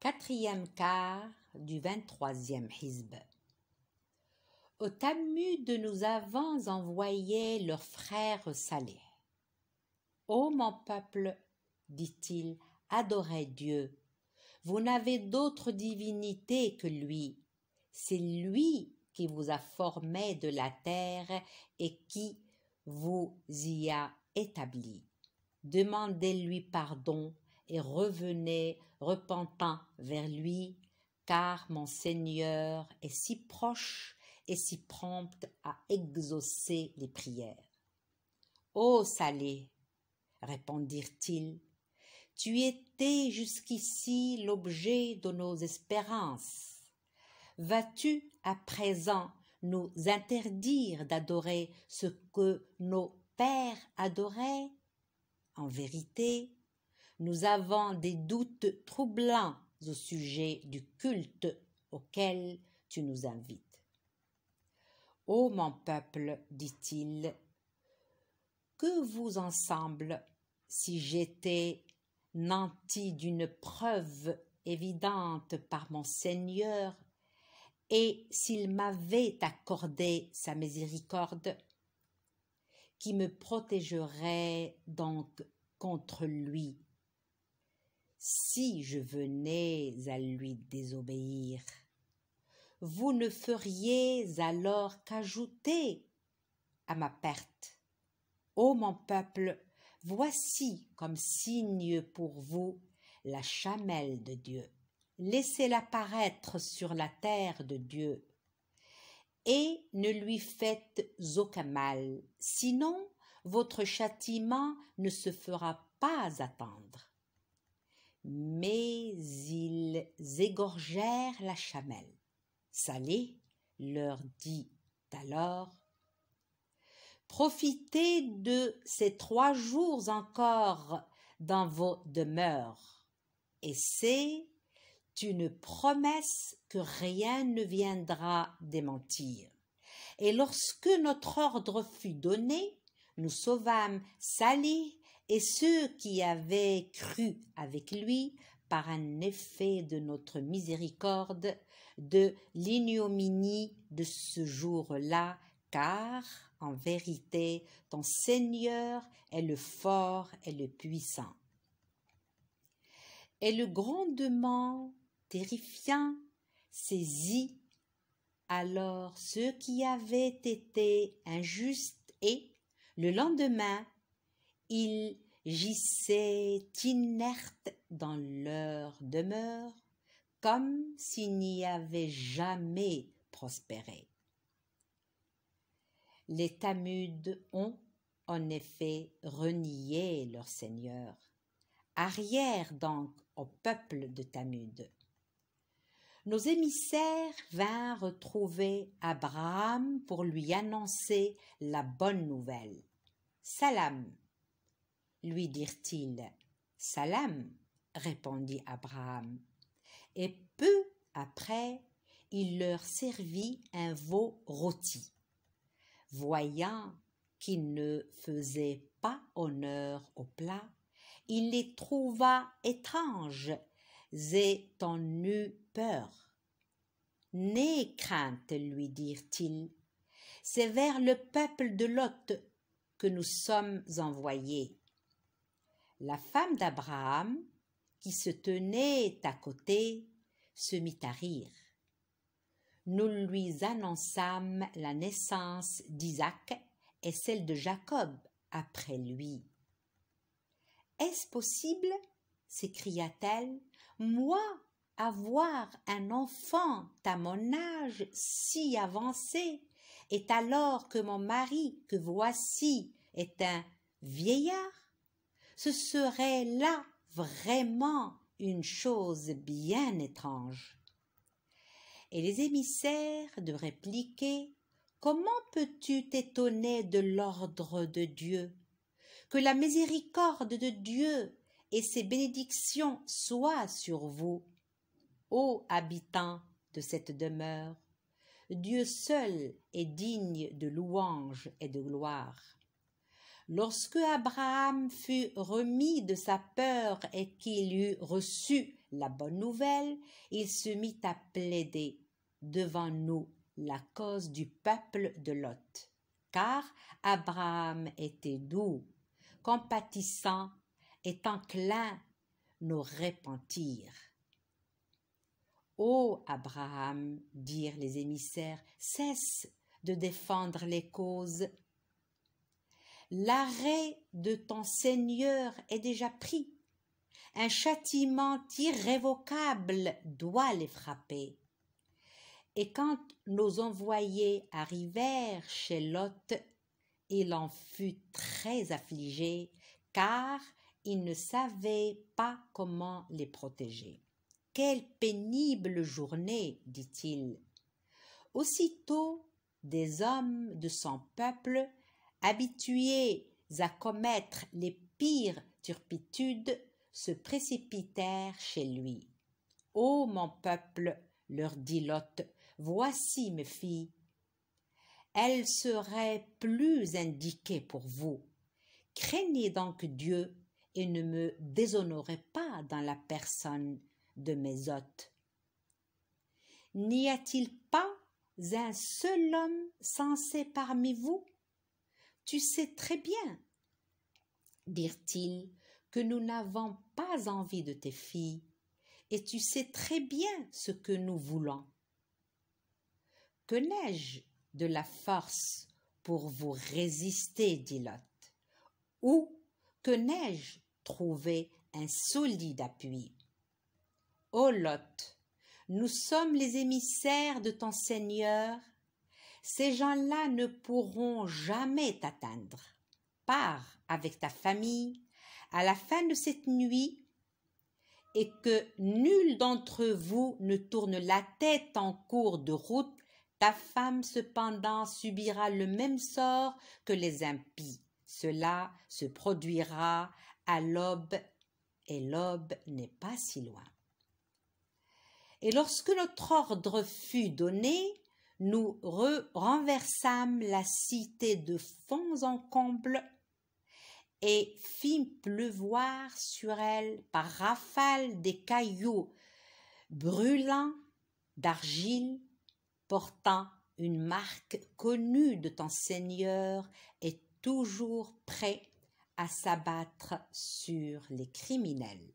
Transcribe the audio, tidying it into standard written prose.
Quatrième quart du 23e hizb. Au Tammud, nous avons envoyé leur frère Salih. Ô mon peuple, dit-il, adorez Dieu. Vous n'avez d'autre divinité que lui. C'est lui qui vous a formé de la terre et qui vous y a établi. Demandez-lui pardon et revenez repentant vers lui, car mon Seigneur est si proche et si prompt à exaucer les prières. Ô Salih, répondirent-ils, tu étais jusqu'ici l'objet de nos espérances. Vas-tu à présent nous interdire d'adorer ce que nos pères adoraient? En vérité, nous avons des doutes troublants au sujet du culte auquel tu nous invites. Ô mon peuple, dit-il, que vous en semble si j'étais nanti d'une preuve évidente par mon Seigneur et s'il m'avait accordé sa miséricorde, qui me protégerait donc contre lui si je venais à lui désobéir? Vous ne feriez alors qu'ajouter à ma perte. Ô mon peuple, voici comme signe pour vous la chamelle de Dieu. Laissez-la paraître sur la terre de Dieu et ne lui faites aucun mal, sinon votre châtiment ne se fera pas attendre. Mais ils égorgèrent la chamelle. Salih leur dit alors, profitez de ces 3 jours encore dans vos demeures, et c'est une promesse que rien ne viendra démentir. Et lorsque notre ordre fut donné, nous sauvâmes Salih et ceux qui avaient cru avec lui par un effet de notre miséricorde de l'ignominie de ce jour-là, car, en vérité, ton Seigneur est le fort et le puissant. Et le grondement terrifiant saisit alors ceux qui avaient été injustes et, le lendemain, ils gissaient inertes dans leur demeure, comme s'ils n'y avaient jamais prospéré. Les Tammud ont, en effet, renié leur Seigneur. Arrière donc au peuple de Tammud. Nos émissaires vinrent retrouver Abraham pour lui annoncer la bonne nouvelle. « Salam » lui dirent-ils. « Salam » répondit Abraham. Et peu après, il leur servit un veau rôti. Voyant qu'il ne faisait pas honneur au plat, il les trouva étranges et en eut peur. « N'aie crainte, lui dirent-ils, c'est vers le peuple de Lot que nous sommes envoyés. » La femme d'Abraham, qui se tenait à côté, se mit à rire. Nous lui annonçâmes la naissance d'Isaac et celle de Jacob après lui. « Est-ce possible, s'écria-t-elle, moi avoir un enfant à mon âge si avancé, et alors que mon mari que voici est un vieillard? Ce serait là vraiment une chose bien étrange. » Et les émissaires de répliquer, « Comment peux-tu t'étonner de l'ordre de Dieu? Que la miséricorde de Dieu et ses bénédictions soient sur vous, ô habitants de cette demeure. Dieu seul est digne de louange et de gloire. Lorsque Abraham fut remis de sa peur et qu'il eut reçu la bonne nouvelle, il se mit à plaider devant nous la cause du peuple de Lot, car Abraham était doux, compatissant et enclin nous repentir. Ô Abraham, dirent les émissaires, cesse de défendre les causes. L'arrêt de ton Seigneur est déjà pris. Un châtiment irrévocable doit les frapper. Et quand nos envoyés arrivèrent chez Lot, il en fut très affligé, car il ne savait pas comment les protéger. Quelle pénible journée, dit-il. Aussitôt, des hommes de son peuple, habitués à commettre les pires turpitudes, se précipitèrent chez lui. « Ô mon peuple, leur dit Lot, voici mes filles. Elles seraient plus indiquées pour vous. Craignez donc Dieu et ne me déshonorez pas dans la personne de mes hôtes. N'y a-t-il pas un seul homme sensé parmi vous? Tu sais très bien, dirent-ils, que nous n'avons pas envie de tes filles, et tu sais très bien ce que nous voulons. Que n'ai-je de la force pour vous résister, dit Lot, ou que n'ai-je trouvé un solide appui? Ô Lot, nous sommes les émissaires de ton Seigneur. Ces gens-là ne pourront jamais t'atteindre. Pars avec ta famille à la fin de cette nuit et que nul d'entre vous ne tourne la tête en cours de route. Ta femme cependant subira le même sort que les impies. Cela se produira à l'aube et l'aube n'est pas si loin. Et lorsque notre ordre fut donné, nous renversâmes la cité de fond en comble et fîmes pleuvoir sur elle par rafales des cailloux brûlants d'argile, portant une marque connue de ton Seigneur et toujours prêt à s'abattre sur les criminels.